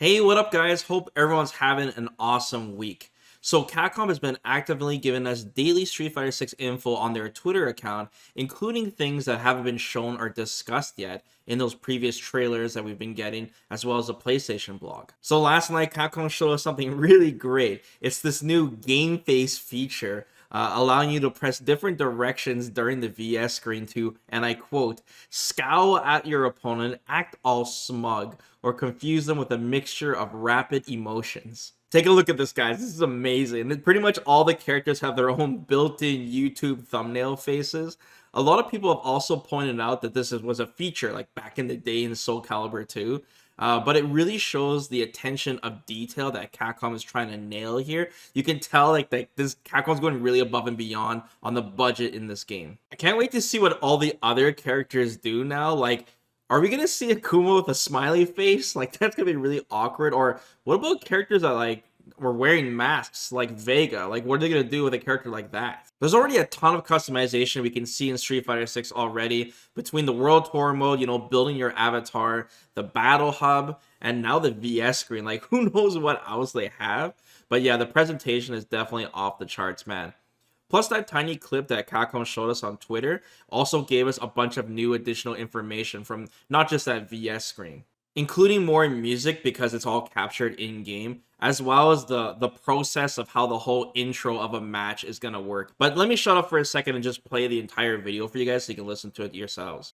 Hey, what up, guys? Hope everyone's having an awesome week. So, Capcom has been actively giving us daily Street Fighter 6 info on their Twitter account, including things that haven't been shown or discussed yet in those previous trailers that we've been getting, as well as the PlayStation blog. So, last night, Capcom showed us something really great. It's this new game face feature. Allowing you to press different directions during the VS screen to, and I quote, scowl at your opponent, act all smug, or confuse them with a mixture of rapid emotions. Take a look at this, guys. This is amazing. Pretty much all the characters have their own built-in YouTube thumbnail faces. A lot of people have also pointed out that this was a feature like back in the day in Soul Calibur 2. But it really shows the attention of detail that Capcom is trying to nail here. You can tell like this Capcom's going really above and beyond on the budget in this game. I can't wait to see what all the other characters do now. Like, are we gonna see Akuma with a smiley face? Like, that's gonna be really awkward. Or what about characters that like were wearing masks like Vega? Like, what are they gonna do with a character like that? There's already a ton of customization we can see in Street Fighter 6 already, between the World Tour mode, building your avatar, the Battle Hub, and now the VS screen. Like, who knows what else they have? But yeah, the presentation is definitely off the charts, man. Plus, that tiny clip that Capcom showed us on Twitter also gave us a bunch of new additional information from not just that VS screen, including more music because it's all captured in-game, as well as the process of how the whole intro of a match is going to work. But let me shut up for a second and just play the entire video for you guys so you can listen to it yourselves.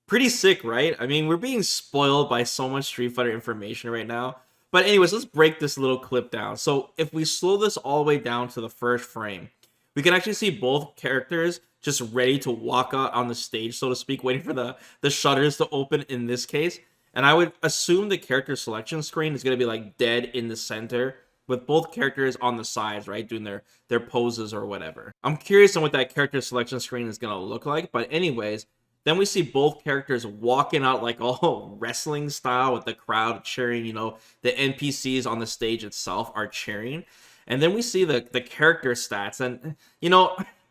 Pretty sick, right? I mean, we're being spoiled by so much Street Fighter information right now. But anyways, let's break this little clip down. So if we slow this all the way down to the first frame, we can actually see both characters just ready to walk out on the stage, so to speak, waiting for the shutters to open in this case. And I would assume the character selection screen is going to be like dead in the center, with both characters on the sides, right, doing their poses or whatever. I'm curious on what that character selection screen is going to look like, but anyways, then we see both characters walking out like all wrestling style with the crowd cheering, the NPCs on the stage itself are cheering. And then we see the character stats, and,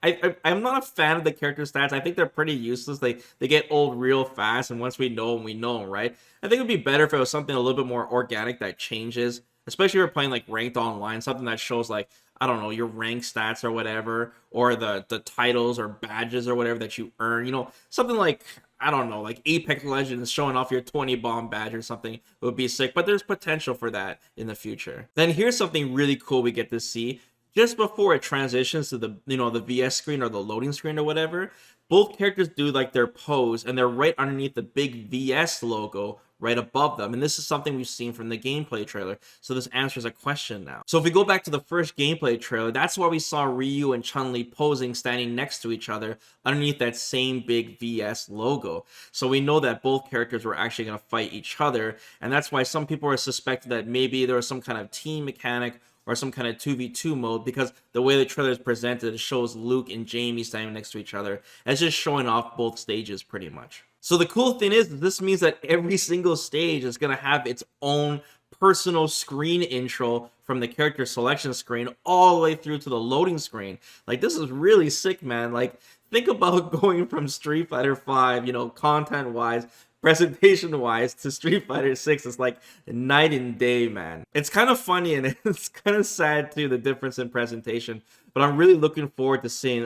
I'm not a fan of the character stats. I think they're pretty useless. They get old real fast, and once we know them, we know them, right? I think it would be better if it was something a little bit more organic that changes, especially if we're playing like ranked online, something that shows like, I don't know, your rank stats or whatever, or the titles or badges or whatever that you earn, something like, I don't know, like Apex Legends showing off your 20 bomb badge or something would be sick, but there's potential for that in the future. Then here's something really cool we get to see. Just before it transitions to the VS screen or the loading screen or whatever, both characters do like their pose, and they're right underneath the big VS logo right above them. And this is something we've seen from the gameplay trailer. So this answers a question now. So if we go back to the first gameplay trailer, that's why we saw Ryu and Chun-Li posing, standing next to each other underneath that same big VS logo. So we know that both characters were actually going to fight each other. And that's why some people are suspecting that maybe there was some kind of team mechanic or some kind of 2v2 mode, because the way the trailer is presented, it shows Luke and Jamie standing next to each other. And it's just showing off both stages pretty much. So the cool thing is this means that every single stage is going to have its own personal screen intro, from the character selection screen all the way through to the loading screen. Like, this is really sick, man. Like, think about going from Street Fighter 5, content-wise, presentation-wise, to Street Fighter 6. It's like night and day, man. It's kind of funny and it's kind of sad too, the difference in presentation. But I'm really looking forward to seeing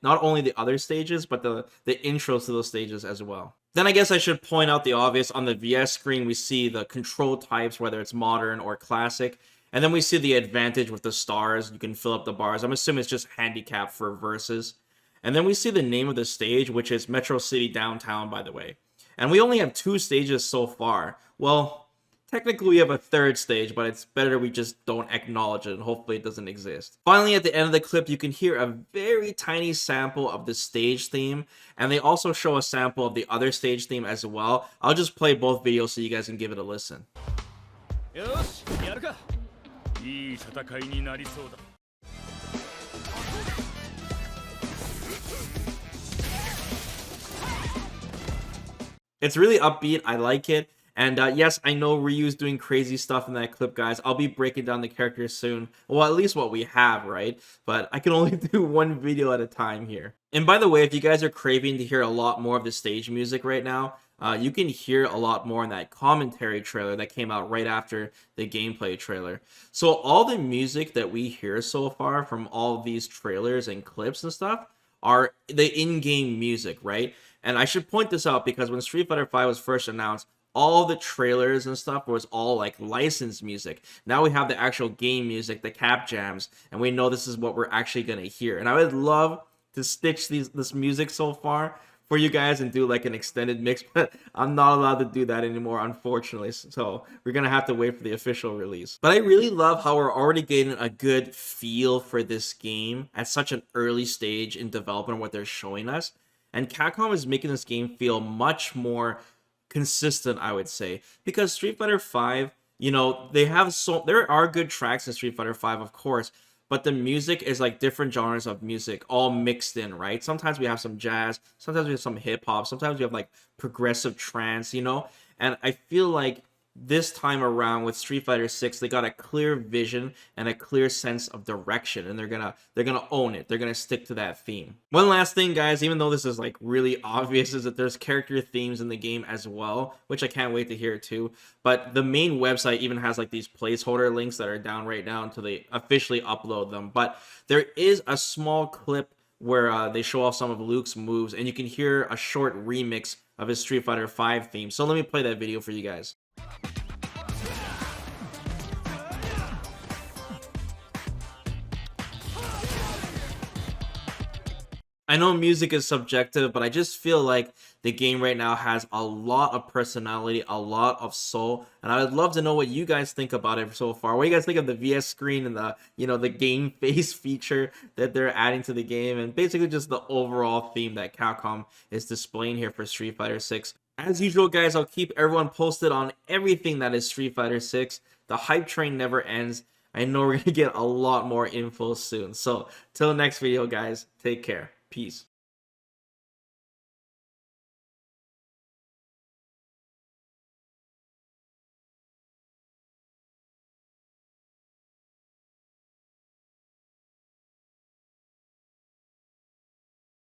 not only the other stages, but the intros to those stages as well. Then I guess I should point out the obvious. On the VS screen, we see the control types, whether it's modern or classic. And then we see the advantage with the stars. You can fill up the bars. I'm assuming it's just handicap for versus. And then we see the name of the stage, which is Metro City Downtown, by the way. And we only have 2 stages so far. Well, technically we have a 3rd stage, but it's better we just don't acknowledge it, and hopefully it doesn't exist. Finally, at the end of the clip, you can hear a very tiny sample of the stage theme, and they also show a sample of the other stage theme as well. I'll just play both videos so you guys can give it a listen. It's really upbeat. I like it. And yes, I know Ryu's doing crazy stuff in that clip, guys. I'll be breaking down the characters soon. Well, at least what we have, right? But I can only do one video at a time here. And by the way, if you guys are craving to hear a lot more of the stage music right now, you can hear a lot more in that commentary trailer that came out right after the gameplay trailer. So all the music that we hear so far from all these trailers and clips and stuff are the in-game music, right? And I should point this out because when Street Fighter V was first announced, all the trailers and stuff was all like licensed music. Now we have the actual game music, the cap jams, and we know this is what we're actually gonna hear. And I would love to stitch this music so far for you guys and do like an extended mix, but I'm not allowed to do that anymore, unfortunately. So we're gonna have to wait for the official release. But I really love how we're already getting a good feel for this game at such an early stage in development, what they're showing us. And Capcom is making this game feel much more consistent, I would say, because Street Fighter V, there are good tracks in Street Fighter V, of course, but the music is like different genres of music all mixed in, right? Sometimes we have some jazz, sometimes we have some hip hop, sometimes we have like progressive trance, and I feel like this time around with Street Fighter 6, they got a clear vision and a clear sense of direction, and they're gonna own it. They're gonna stick to that theme. One last thing, guys, even though this is like really obvious, is that there's character themes in the game as well, which I can't wait to hear too. But the main website even has like these placeholder links that are down right now until they officially upload them. But there is a small clip where they show off some of Luke's moves, and you can hear a short remix of his Street Fighter V theme. So let me play that video for you guys. I know music is subjective, but I just feel like the game right now has a lot of personality, a lot of soul, and I would love to know what you guys think about it so far. What do you guys think of the VS screen and the game face feature that they're adding to the game, and basically just the overall theme that Capcom is displaying here for Street Fighter 6. As usual, guys, I'll keep everyone posted on everything that is Street Fighter 6. The hype train never ends. I know we're gonna get a lot more info soon. So, till next video, guys, take care. Peace.